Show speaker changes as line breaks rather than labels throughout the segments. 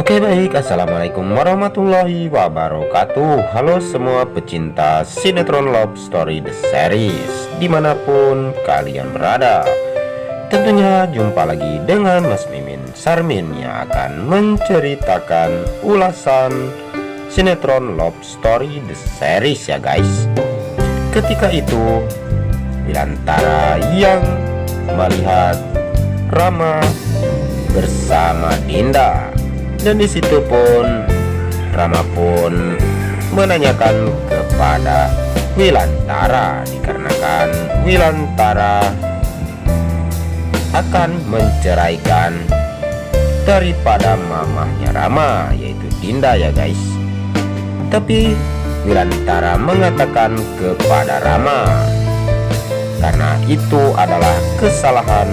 Oke baik, Assalamualaikum warahmatullahi wabarakatuh. Halo semua pecinta sinetron Love Story The Series dimanapun kalian berada. Tentunya jumpa lagi dengan Mas Mimin Sarmin yang akan menceritakan ulasan sinetron Love Story The Series ya guys. Ketika itu Wilantara yang melihat Rama bersama Dinda, dan disitu pun Rama pun menanyakan kepada Wilantara dikarenakan Wilantara akan menceraikan daripada mamahnya Rama, yaitu Dinda ya guys. Tapi Wilantara mengatakan kepada Rama karena itu adalah kesalahan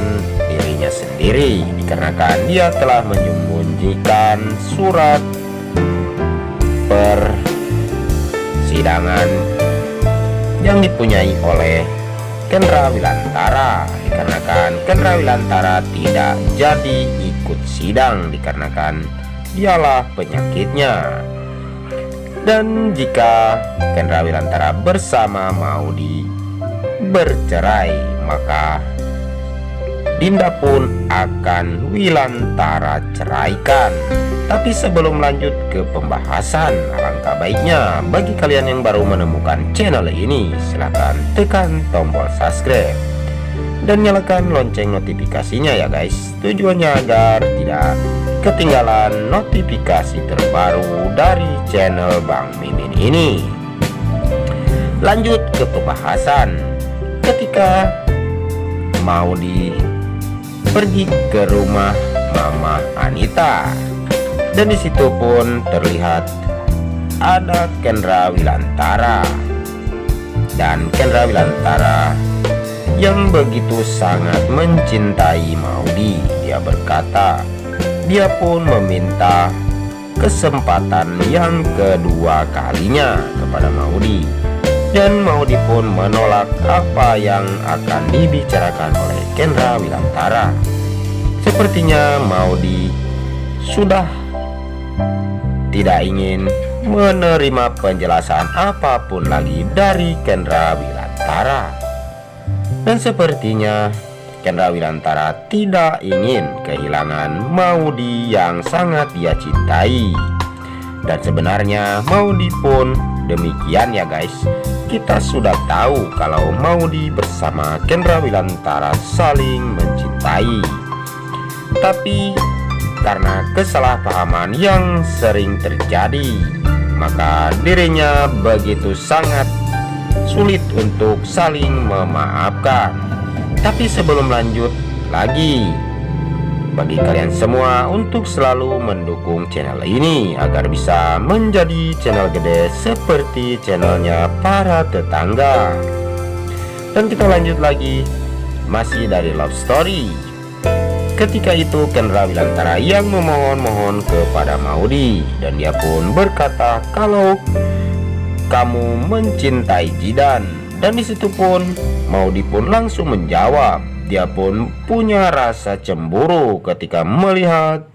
dirinya sendiri dikarenakan dia telah menyembunyikan surat persidangan yang dipunyai oleh Kendra Wilantara dikarenakan Kendra Wilantara tidak jadi ikut sidang dikarenakan dialah penyakitnya. Dan jika Kendra Wilantara bersama Maudi bercerai, maka Dinda pun akan Wilantara ceraikan. Tapi sebelum lanjut ke pembahasan, alangkah baiknya bagi kalian yang baru menemukan channel ini, silahkan tekan tombol subscribe dan nyalakan lonceng notifikasinya ya guys. Tujuannya agar tidak ketinggalan notifikasi terbaru dari channel Bang Mimin ini. Lanjut ke pembahasan. Ketika Maudi pergi ke rumah Mama Anita, dan disitu pun terlihat ada Kendra Wilantara, dan Kendra Wilantara yang begitu sangat mencintai Maudi. Dia berkata dia pun meminta kesempatan yang kedua kalinya kepada Maudi, dan Maudi pun menolak apa yang akan dibicarakan oleh Kendra Wilantara. Sepertinya Maudi sudah tidak ingin menerima penjelasan apapun lagi dari Kendra Wilantara. Dan sepertinya Kendra Wilantara tidak ingin kehilangan Maudi yang sangat dia cintai. Dan sebenarnya Maudi pun demikian ya guys. Kita sudah tahu kalau Maudi bersama Kendra Wilantara saling mencintai. Tapi karena kesalahpahaman yang sering terjadi, maka dirinya begitu sangat sulit untuk saling memaafkan. Tapi sebelum lanjut lagi, bagi kalian semua untuk selalu mendukung channel ini agar bisa menjadi channel gede seperti channelnya para tetangga. Dan kita lanjut lagi, masih dari Love Story. Ketika itu Kendra Wilantara yang memohon-mohon kepada Maudi, dan dia pun berkata kalau kamu mencintai Jidan. Dan disitu pun Maudi pun langsung menjawab dia pun punya rasa cemburu ketika melihat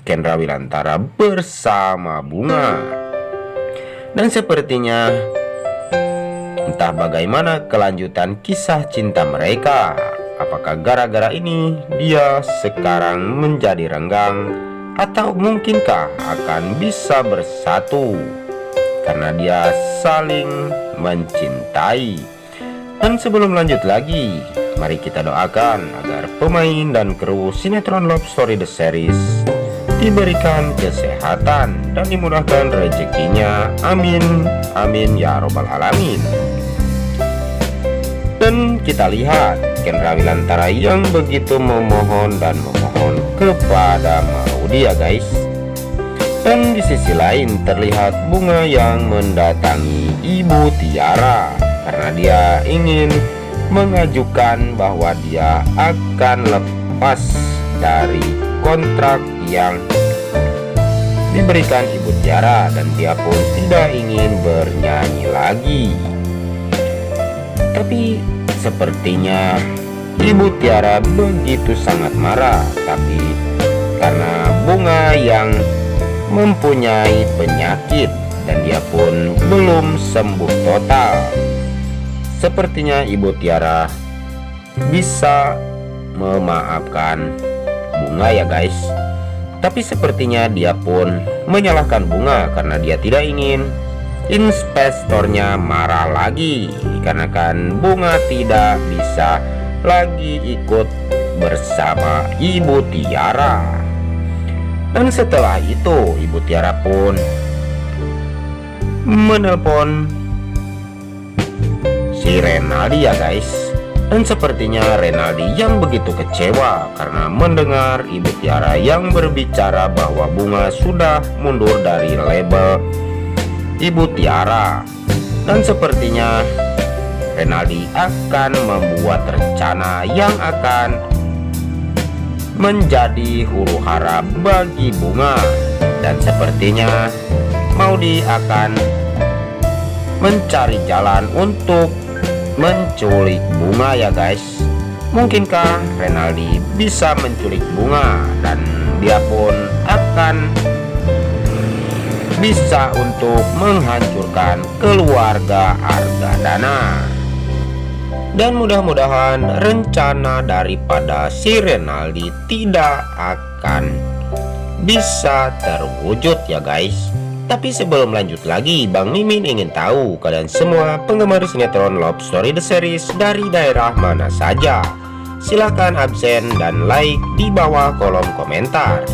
Kendra Wilantara bersama Bunga. Dan sepertinya entah bagaimana kelanjutan kisah cinta mereka. Apakah gara-gara ini dia sekarang menjadi renggang, atau mungkinkah akan bisa bersatu karena dia saling mencintai. Dan sebelum lanjut lagi, mari kita doakan agar pemain dan kru sinetron Love Story The Series diberikan kesehatan dan dimudahkan rezekinya. Amin, amin ya robbal alamin. Dan kita lihat Kendra Wilantara yang begitu memohon dan memohon kepada Maudi ya guys. Dan di sisi lain terlihat Bunga yang mendatangi Ibu Tiara karena dia ingin mengajukan bahwa dia akan lepas dari kontrak yang diberikan Ibu Tiara, dan dia pun tidak ingin bernyanyi lagi. Tapi sepertinya Ibu Tiara begitu sangat marah, tapi karena Bunga yang mempunyai penyakit dan dia pun belum sembuh total. Sepertinya Ibu Tiara bisa memaafkan Bunga ya guys. Tapi sepertinya dia pun menyalahkan Bunga karena dia tidak ingin investornya marah lagi, dikarenakan Bunga tidak bisa lagi ikut bersama Ibu Tiara. Dan setelah itu Ibu Tiara pun menelpon si Renaldi ya guys. Dan sepertinya Renaldi yang begitu kecewa karena mendengar Ibu Tiara yang berbicara bahwa Bunga sudah mundur dari label Ibu Tiara. Dan sepertinya Renaldi akan membuat rencana yang akan menjadi huru hara bagi Bunga. Dan sepertinya Maudy akan mencari jalan untuk menculik Bunga ya guys. Mungkinkah Renaldi bisa menculik Bunga dan dia pun akan bisa untuk menghancurkan keluarga Argadana. Dan mudah-mudahan rencana daripada si Renaldi tidak akan bisa terwujud ya guys. Tapi sebelum lanjut lagi, Bang Mimin ingin tahu kalian semua penggemar sinetron Love Story The Series dari daerah mana saja. Silahkan absen dan like di bawah kolom komentar.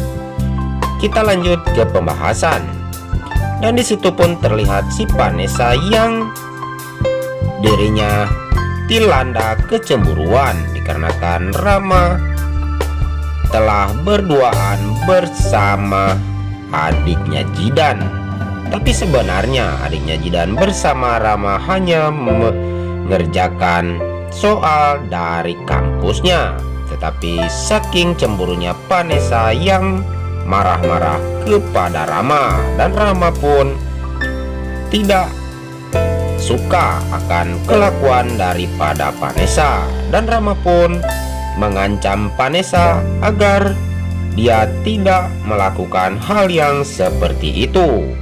Kita lanjut ke pembahasan. Dan disitu pun terlihat si Vanessa yang dirinya dilanda kecemburuan dikarenakan Rama telah berduaan bersama adiknya Jidan. Tapi sebenarnya adiknya Jidan bersama Rama hanya mengerjakan soal dari kampusnya. Tetapi saking cemburunya Vanessa yang marah-marah kepada Rama, dan Rama pun tidak suka akan kelakuan daripada Vanessa, dan Rama pun mengancam Vanessa agar dia tidak melakukan hal yang seperti itu.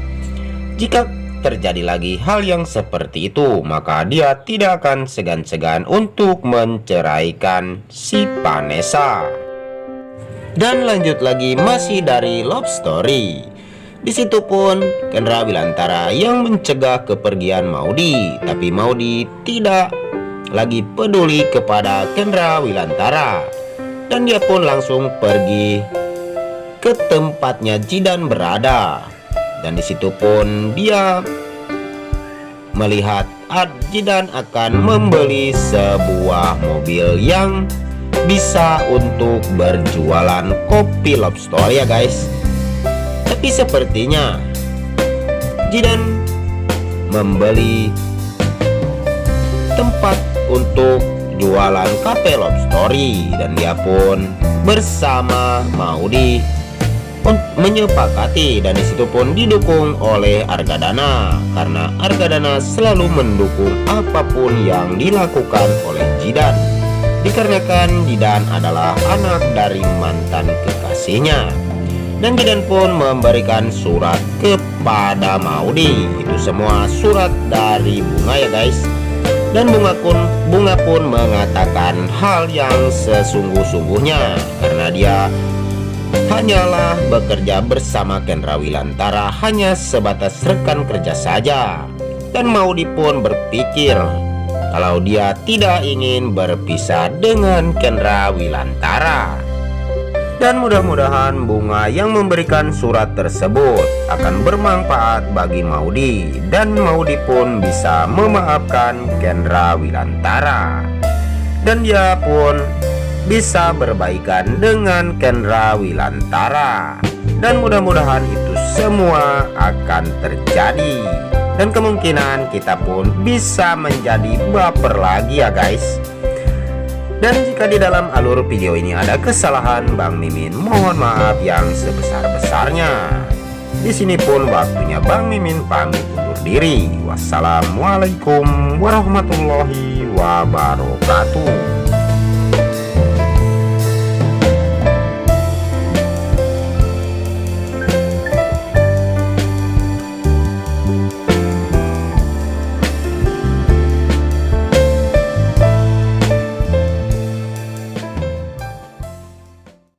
Jika terjadi lagi hal yang seperti itu, maka dia tidak akan segan-segan untuk menceraikan si Vanessa. Dan lanjut lagi masih dari Love Story. Di situ pun Kendra Wilantara yang mencegah kepergian Maudy, tapi Maudy tidak lagi peduli kepada Kendra Wilantara, dan dia pun langsung pergi ke tempatnya Jidan berada. Dan di situ pun dia melihat Jidan akan membeli sebuah mobil yang bisa untuk berjualan kopi Love Story ya guys. Tapi sepertinya Jidan membeli tempat untuk jualan kafe Love Story, dan dia pun bersama Maudy menyepakati, dan disitu pun didukung oleh Argadana karena Argadana selalu mendukung apapun yang dilakukan oleh Jidan, dikarenakan Jidan adalah anak dari mantan kekasihnya. Dan Jidan pun memberikan surat kepada Maudy. Itu semua surat dari Bunga ya guys. Dan Bunga pun mengatakan hal yang sesungguh-sungguhnya, karena dia hanyalah bekerja bersama Kendra Wilantara hanya sebatas rekan kerja saja. Dan Maudy pun berpikir kalau dia tidak ingin berpisah dengan Kendra Wilantara. Dan mudah-mudahan Bunga yang memberikan surat tersebut akan bermanfaat bagi Maudy, dan Maudy pun bisa memaafkan Kendra Wilantara, dan dia pun bisa berbaikan dengan Kendra Wilantara. Dan mudah-mudahan itu semua akan terjadi, dan kemungkinan kita pun bisa menjadi baper lagi ya guys. Dan jika di dalam alur video ini ada kesalahan, Bang Mimin mohon maaf yang sebesar-besarnya. Di sini pun waktunya Bang Mimin pamit undur diri. Wassalamualaikum warahmatullahi wabarakatuh.